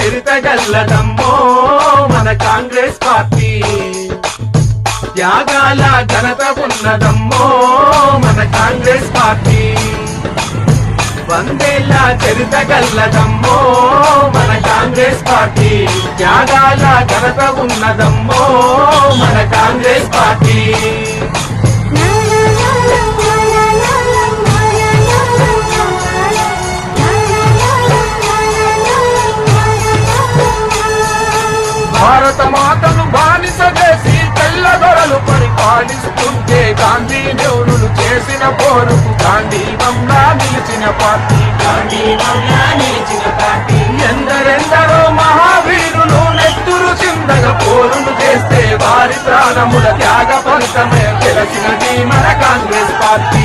చరిత గల్లదమ్మో మన కాంగ్రెస్ పార్టీ త్యాగాల ఘనత ఉన్నదమ్మో మన కాంగ్రెస్ పార్టీ వందేళ్ల చరిత గల్లదమ్మో మన కాంగ్రెస్ పార్టీ త్యాగాల ఘనత ఉన్నదమ్మో మన కాంగ్రెస్ పార్టీ భారత మాతను బానిస చేసి తెల్లదొరలు పరిపాలిస్తుంటే గాంధీ నెహ్రూలు చేసిన పోరుకు గాంధీవంగా నిలిచిన పార్టీ ఎందరెందరో మహావీరులు నెత్తురు చిందగా పోరులు చేస్తే వారి ప్రాణముల త్యాగ ఫలితమే తెలిసినది మన కాంగ్రెస్ పార్టీ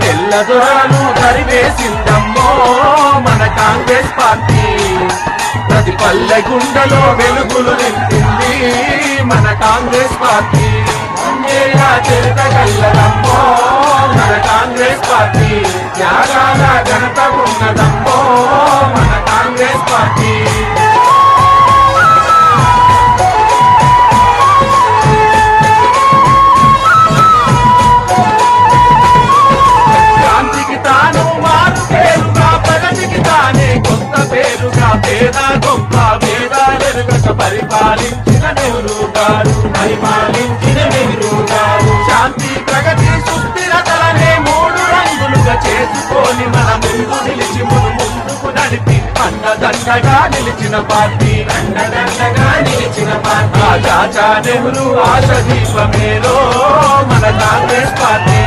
తెల్లదొరలు తరివేసిందమ్మో మన కాంగ్రెస్ పార్టీ ప్రతి పల్లె గుండెలో వెలుగులు నింపింది మన కాంగ్రెస్ పార్టీ చరిత గల్లదమ్మో మన కాంగ్రెస్ పార్టీ త్యాగాల ఘనత ఉన్నదమ్మో మన కాంగ్రెస్ పార్టీ శాంతికి తాను మారు పేరుగా ప్రగతికి తానే కొత్త పేరుగా పేద గొప్ప భేదాలెరుగక పరిపాలించిన నెహ్రూ గారు శాంతి ప్రగతి సుస్థిరతలనే మూడు రంగులుగా చేసుకొని మన ముందు నిలిచి ముందుకు నడిపి అండదండగా నిలిచిన పార్టీ చాచా నెహ్రూ ఆశ దీపమేలో మన కాంగ్రెస్ పార్టీ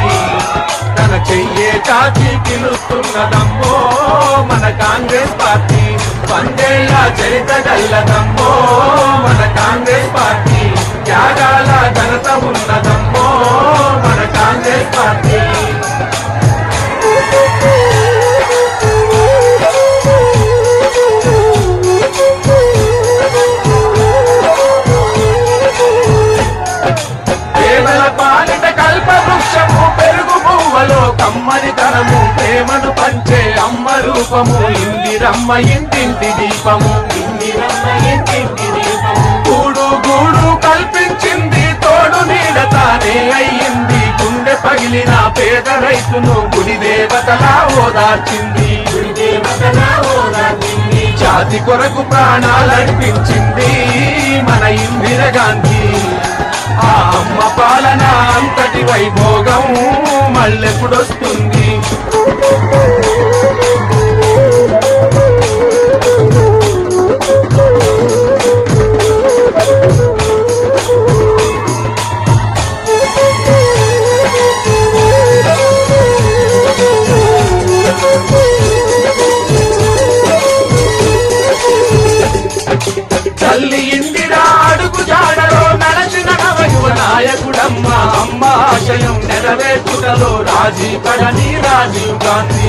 తన చెయ్యే చాచి పిలుస్తున్నదమ్మో మన కాంగ్రెస్ పార్టీ వందేళ్ల చరిత గల్లదమ్మో మన కాంగ్రెస్ పార్టీ త్యాగాల ఘనత ఉన్నదమ్మో మన కాంగ్రెస్ పార్టీ పేదల పాలిట కల్ప వృక్షము పెరుగు పువ్వలో కమ్మని తరము ప్రేమను పంచే అమ్మ రూపము ఇందిరమ్మ ఇంటింటి దీపము గూడు గూడు కల్పించింది తోడు నీడ తానే అయ్యింది గుండె పగిలిన పేద రైతును గుడి దేవతలా ఓదార్చింది జాతి కొరకు ప్రాణాలర్పించింది మన ఇందిర గాంధీ ఆ అమ్మ పాలన అంతటి వైభోగం మళ్ళెప్పుడొస్తుంది తల్లి ఇందిరా అడుగు జాడలో నడచిన నవయువ నాయకుడమ్మ అమ్మ ఆశయం నెరవేర్చుటలో రాజీ పడని రాజీవ్ గాంధీ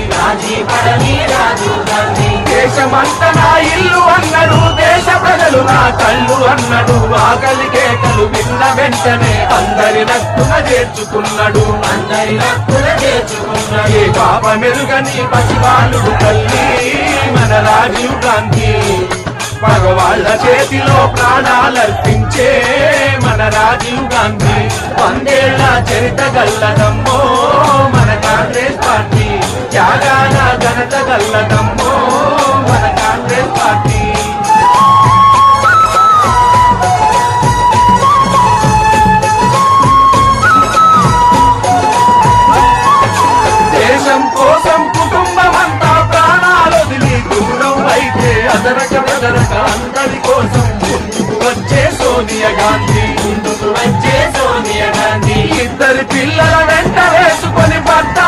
దేశమంత నా ఇల్లు అన్నాడు దేశ ప్రజలు నా కళ్ళు అన్నాడు ఆకలి కేకలు విన్న వెంటనే అందరి రక్కున చేర్చుకున్నాడు ఏ పాపమెరుగని పసివాళ్ళుడు తల్లి మన రాజీవ్ గాంధీ మగవాళ్ల చేతిలో ప్రాణాలర్పించే మన రాజీవ్ గాంధీ వందేళ్ల చరిత గల్లదమ్మో మన కాంగ్రెస్ పార్టీ త్యాగాల ఘనత గల్లదమ్మో మన కాంగ్రెస్ పార్టీ దేశం కోసం కుటుంబమంతా ప్రాణాలొదిలి దూరం అయితే అదరక బెదరక అందరి కోసం ముందుకు వచ్చే సోనియా గాంధీ ఇద్దరి పిల్లల వెంట వేసుకొని భర్త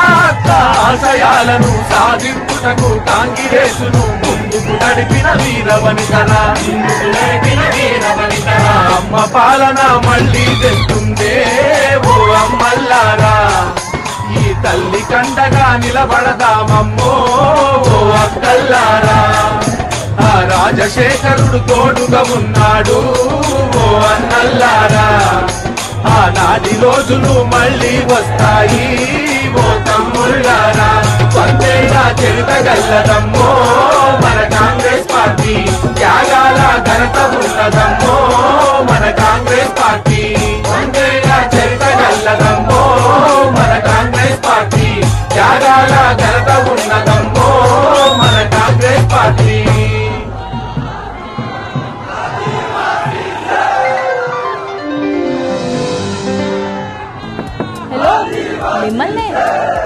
ఆశయాలను సాధింపుటకు కాంగ్రెసును ముందుకు నడిపిన వీరవనితరా అమ్మ పాలన మళ్ళీ తెస్తుందే ఓ అమ్మల్లారా ఈ తల్లి కండగా నిలబడదామమ్మో ఓ అక్కల్లారా ఆ రాజశేఖరుడు తోడుగా ఉన్నాడు ఓ అన్నల్లారా ఆనాటి రోజులు మళ్ళీ వస్తాయి ఓ తమ్ముళ్ళారా వందేళ్ల చరిత గల్లదమ్మో మన కాంగ్రెస్ పార్టీ త్యాగాల ఘనత ఉన్నదమ్మో మన కాంగ్రెస్ పార్టీ వందేళ్ల చరిత్ర గల్లదమ్మో మన కాంగ్రెస్ పార్టీ త్యాగాల ఘనత ఉన్నదమ్మో మన కాంగ్రెస్ పార్టీ మిమ్మల్ని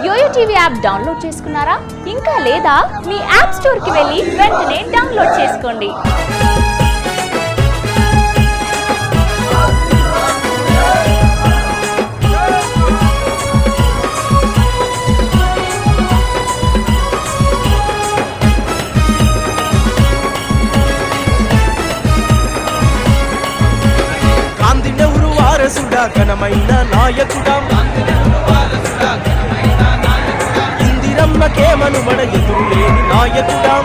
యోయో టీవీ యాప్ డౌన్లోడ్ చేసుకున్నారా? ఇంకా లేదా? మీ యాప్ స్టోర్ కి వెళ్ళి వెంటనే డౌన్లోడ్ చేసుకోండి. గాంధీ నెహ్రూ వారసుడా ఘనమైన నాయకుడా ఇందిరమ్మకే మనుమడ ఎదురులేని నాయకుడా